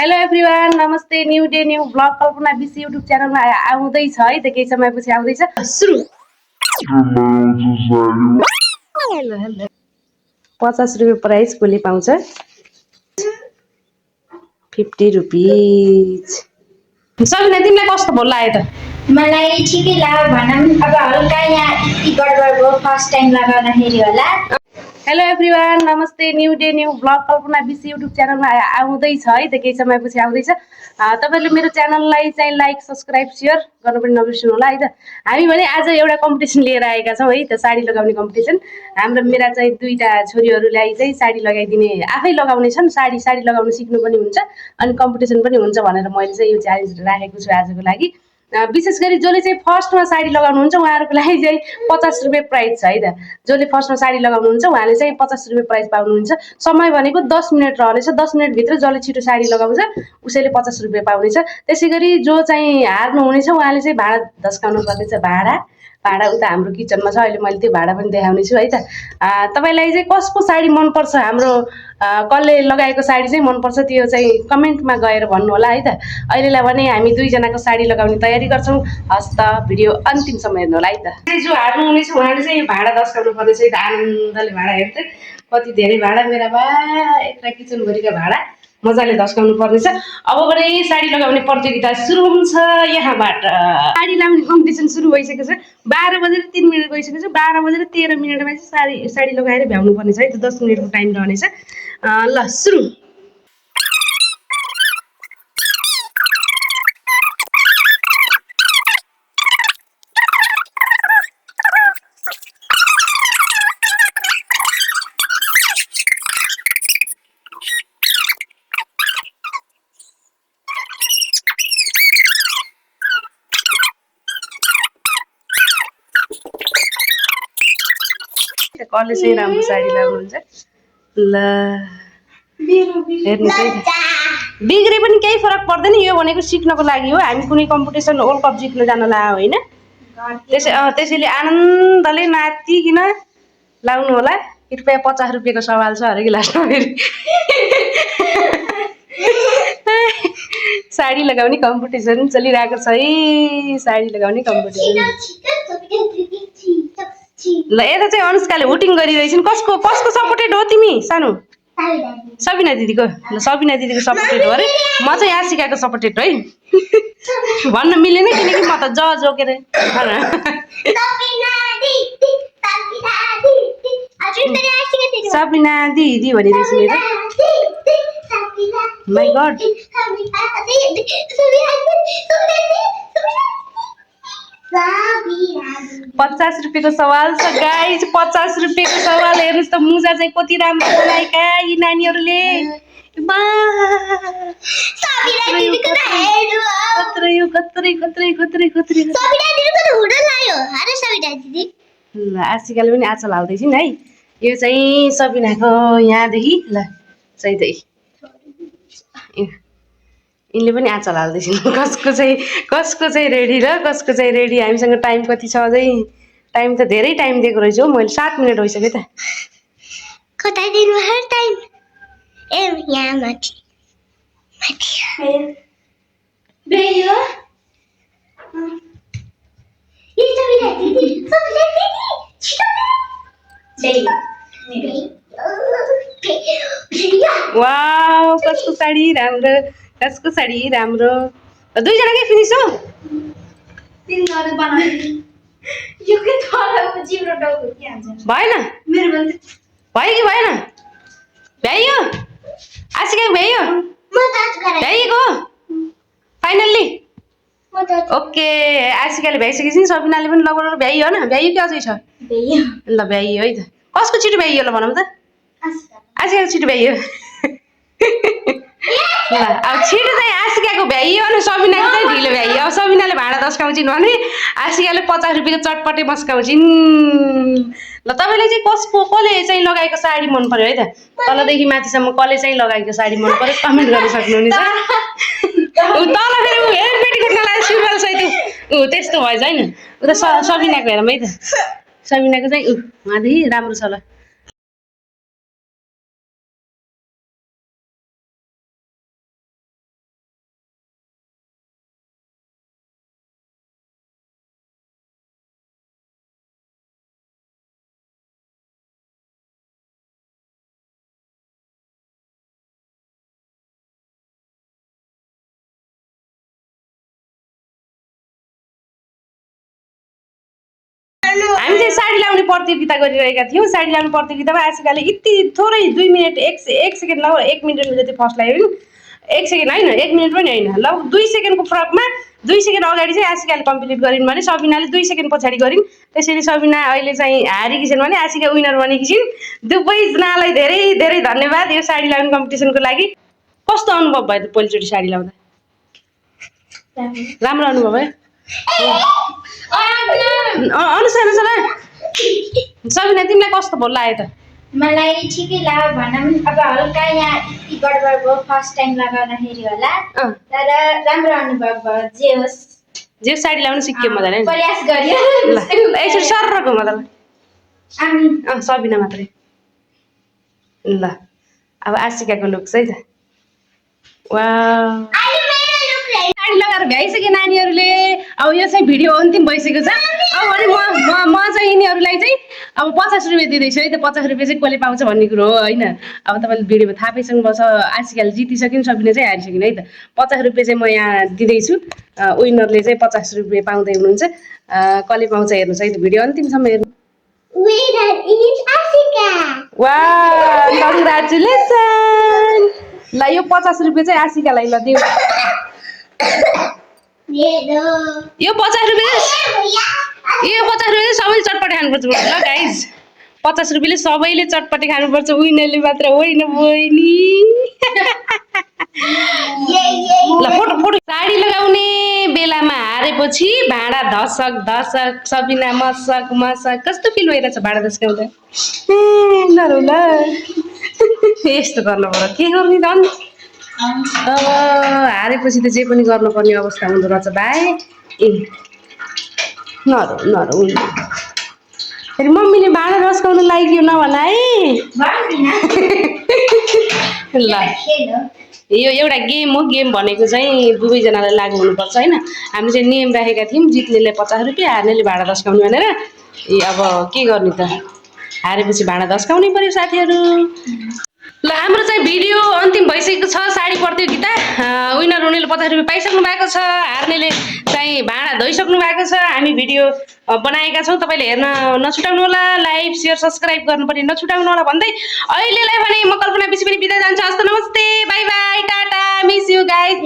Hello everyone, नमस्ते। New day new blog कल्पना BC YouTube च्यानलमा आउँदैछ है त। केही समयपछि आउँदैछ। सुरु 50 रुपियाँ प्राइस गोली पाउँछ। 50 रुपिज। सबिना, तिमीलाई कस्तो भोल लाग्यो त? मलाई ठिकै लाग्यो भनौँ। अब हल्का यहाँ यति गडबड भयो फर्स्ट टाइम लगाउँदाखेरि होला। हेलो एभ्रिवान, नमस्ते। न्यू डे न्यू ब्लग कल्पना बिसी युट्युब च्यानलमा आउँदैछ है त। केही समयपछि आउँदैछ। तपाईँले मेरो च्यानललाई चाहिँ लाइक सब्सक्राइब सेयर गर्नु पनि नबिर्सनु होला है त। हामी भने आज एउटा कम्पिटिसन लिएर आएका छौँ है त, साडी लगाउने कम्पिटिसन। मेरा चाहिँ दुईवटा छोरीहरूलाई चाहिँ साडी लगाइदिने, आफै लगाउने छन्। साडी लगाउन सिक्नु पनि हुन्छ अनि कम्पिटिसन पनि हुन्छ भनेर मैले चाहिँ यो च्यालेन्ज राखेको छु आजको लागि। विशेष गरी जसले चाहिँ फर्स्टमा साडी लगाउनुहुन्छ उहाँहरूको लागि चाहिँ 50 रुपियाँ प्राइज छ है त। जसले फर्स्टमा साडी लगाउनुहुन्छ उहाँले चाहिँ 50 रुपियाँ प्राइज पाउनुहुन्छ। समय भनेको 10 मिनट रहनेछ। 10 मिनटभित्र जसले छिटो साडी लगाउँछ उसैले 50 रुपियाँ पाउनेछ। त्यसै गरी जो चाहिँ हार्नुहुनेछ उहाँले चाहिँ भाडा धस्काउनु पर्नेछ। भाडा उता हाम्रो किचनमा छ, अहिले मैले त्यो भाडा पनि देखाउने छु है त। तपाईँलाई चाहिँ कसको साडी मनपर्छ, हाम्रो कसले लगाएको साडी चाहिँ मनपर्छ, त्यो चाहिँ कमेन्टमा गएर भन्नु होला है त। अहिलेलाई भने हामी दुईजनाको साडी लगाउने तयारी गर्छौँ। हस् त, भिडियो अन्तिमसम्म हेर्नु होला है त। जो हार्नुहुनेछ उहाँले चाहिँ भाडा धस्काउनु पर्नेछ है त। आनन्दले भाडा हेर्छ। कति धेरै भाडा मेरा बा, एक्ला किचनभरिका भाडा मजाले धस्काउनु पर्नेछ। अब भने साडी लगाउने प्रतियोगिता सुरु हुन्छ यहाँबाट। साडी लगाउने कम्पिटिसन सुरु भइसकेको छ। 12 बजेर 3 मिनट गइसकेको छ। 12 बजेर 13 मिनटमा चाहिँ साडी लगाएर भ्याउनु पर्नेछ है त। 10 मिनटको टाइम रहनेछ। ल सुरु। कसले चाहिँ राम्रो साडी लगाउनुहुन्छ ल हेर्नु चाहिँ। बिग्रे पनि केही फरक पर्दैन। यो भनेको सिक्नको लागि हो। हामी कुनै कम्पिटिसन वर्ल्ड कप जित्न जान लाग्यो होइन। त्यसैले आनन्दले नाचिकन लाउनु होला। कृपया 50 रुपियाँको सवाल छ अरे कि लास्टमा फेरि। साडी लगाउने कम्पिटिसन चलिरहेको छ है। साडी लगाउने कम्पिटिसन। ल यता चाहिँ अनुष्काले हुटिङ गरिरहेछन्। कसको सपोर्टेड हो तिमी सानो? सबिना दिदीको। ल सबिना दिदीको सपोर्टेड हो अरे। म चाहिँ यासिकाको सपोर्टेड है। भन्न मिलेन किनकि म त जज हो के अरे। सबिना दिदी भनिरहेछु नि त। My God. 50 रुपियाँको सवाल छ गाइज। 50 रुपियाँको सवाल। हेर्नुहोस् त मुजा चाहिँ कति राम्रो बनाएका यी नानीहरूले। ल आशिकाले पनि आँचल हाल्दैछिन् है। यो चाहिँ सबिनाको यहाँदेखि ल सहीदेखि यिनले पनि आँचल हाल्दैछिन्। कसको चाहिँ रेडी र कसको चाहिँ रेडी। हामीसँग टाइम कति छ अझै? टाइम त धेरै टाइम दिएको रहेछु हौ मैले। 7 मिनट भइसक्यो त। कता दिनु है टाइम? ए यहाँ माथि बेयो वाउ, कसको साडी राम्रो, कसको साडी राम्रो। दुईजनाकै फिनिस हो। भएन? भयो कि भएन? भ्याइयो? आशिका भ्याइयो? भ्याइएको फाइनल्ली? ओके, आशिकाले भ्याइसकेपछि नि सबिनाले पनि लगभग भ्याइयो होइन? भ्याइयो कि अझै छ? ल भ्याइयो है त। कसको छिटो भ्याइयो ल भनौँ त? आशिकाको छिटो भ्याइयो। ल अब छिटो चाहिँ आशिकाको भ्याइयो अनि सबिनाको चाहिँ ढिलो भ्याइयो। अब सबिनाले भाडा धस्काउँछिन् भने आशिकाले 50 रुपियाँको चटपटे मस्काउँछिन्। ल तपाईँले चाहिँ कसले चाहिँ लगाएको साडी मन पर्यो है त? तलदेखि माथिसम्म कसले चाहिँ लगाएको साडी मन पर्यो कमेन्ट गर्न सक्नुहुनेछ। तल फेरि पेटीकोट नलाएर सुरुवाल सहित त्यस्तो भएछ होइन। उता सबिनाको हेरौँ है त। सबिनाको चाहिँ उहाँदेखि राम्रो छ ल। साडी लाउने प्रतियोगिता गरिरहेका थियौँ। साडी लाउने प्रतियोगितामा आशिकाले यति थोरै 2 मिनट 1 सेकेन्ड ल 1 मिनट जति फर्स्ट लाग्यो। 1 सेकेन्ड होइन 1 मिनट पनि होइन ल 2 सेकेन्डको फरकमा 2 सेकेन्ड अगाडि चाहिँ आशिकाले कम्प्लिट गरिन् भने सबिनाले 2 सेकेन्ड पछाडि गरिन्। त्यसरी सबिना अहिले चाहिँ हारेकी छिन् भने आशिका विनर बनेकी छिन्। दुवैजनालाई धेरै धेरै धन्यवाद यो साडी लाउने कम्पिटिसनको लागि। कस्तो अनुभव भयो त पहिलोचोटि साडी लाउँदा? राम्रो अनुभव भयो। अनुसार सबिना तिमीलाई कस्तो भयो लाग्यो त? मलाई ठिकै लाग्यो भनौँ। अब हल्का यहाँ यति गडबड भयो फर्स्ट टाइम लगाउँदाखेरि होला, तर राम्रो अनुभव भयो। जे होस् जे साडी लाउनु सिक्यो मजाले, प्रयास गरियो। यसरी सरर घुमा त हामी सबिना मात्रै। ल अब आशिकाको लुक्स है त। वाह साडी लगाएर भ्याइसक्यो नानीहरूले। अब यो चाहिँ भिडियो अन्तिम भइसकेको छ। अब भने म चाहिँ यिनीहरूलाई चाहिँ अब 50 रुपियाँ दिँदैछु है त। 50 रुपियाँ चाहिँ कसले पाउँछ भन्ने कुरो हो होइन। अब तपाईँले भिडियोमा थाहा पाइसक्नुपर्छ आशिकाले जितिसकिन्, सबिना चाहिँ हारिसकिन् है त। 50 रुपियाँ चाहिँ म यहाँ दिँदैछु। विनरले चाहिँ 50 रुपियाँ पाउँदै हुनुहुन्छ। कसले पाउँछ हेर्नुहोस् है त, भिडियो अन्तिमसम्म हेर्नु। Winner is Ashika. वाह कङ्ग्रेचुलेसन। ल यो 50 रुपियाँ चाहिँ आशिकालाई ल दिऊ। यो 50 रुपियाँ सबैले चटपटी खानुपर्छ ल गाइज। 50 रुपियाँले सबैले चटपटी खानुपर्छ, विनरले मात्र होइन बहिनी। ल फोटो फोटो। साडी लगाउने बेलामा हारेपछि भाँडा धसक धसक, सबिना मसक मसक। कस्तो फिल भइरहेछ भाँडा धस्काउँदा? नरौ ल यस्तो गर्नु पर्यो, के गर्ने त अन्त। अब हारेपछि त जे पनि गर्नुपर्ने अवस्था हुँदो रहेछ भाइ। ए नरौ नरौ फेरि मम्मीले भाँडा धस्काउनु लाग्यो नभन है। ल यो एउटा गेम हो। गेम भनेको चाहिँ दुवैजनालाई लागु हुनुपर्छ होइन। हामीले चाहिँ नियम राखेका थियौँ, जित्नेले 50 रुपियाँ, हार्नेले भाँडा धस्काउने भनेर। ए अब के गर्ने त, हारेपछि भाँडा धस्काउनै पर्यो साथीहरू। ल हाम्रो चाहिँ भिडियो अन्तिम भइसकेको छ। साडी प्रतियोगिता विनर हुनेले 50 रुपियाँ पाइसक्नु भएको छ, हार्नेले चाहिँ भाँडा धोइसक्नु भएको छ। हामी भिडियो बनाएका छौँ, तपाईँले हेर्न नछुटाउनु होला। लाइक सेयर सब्सक्राइब गर्नुपर्ने नछुटाउनु होला भन्दै अहिलेलाई भने म कल्पना बिसी पनि बिदा जान्छु। हस्त नमस्ते, by by, Tata, miss you guys.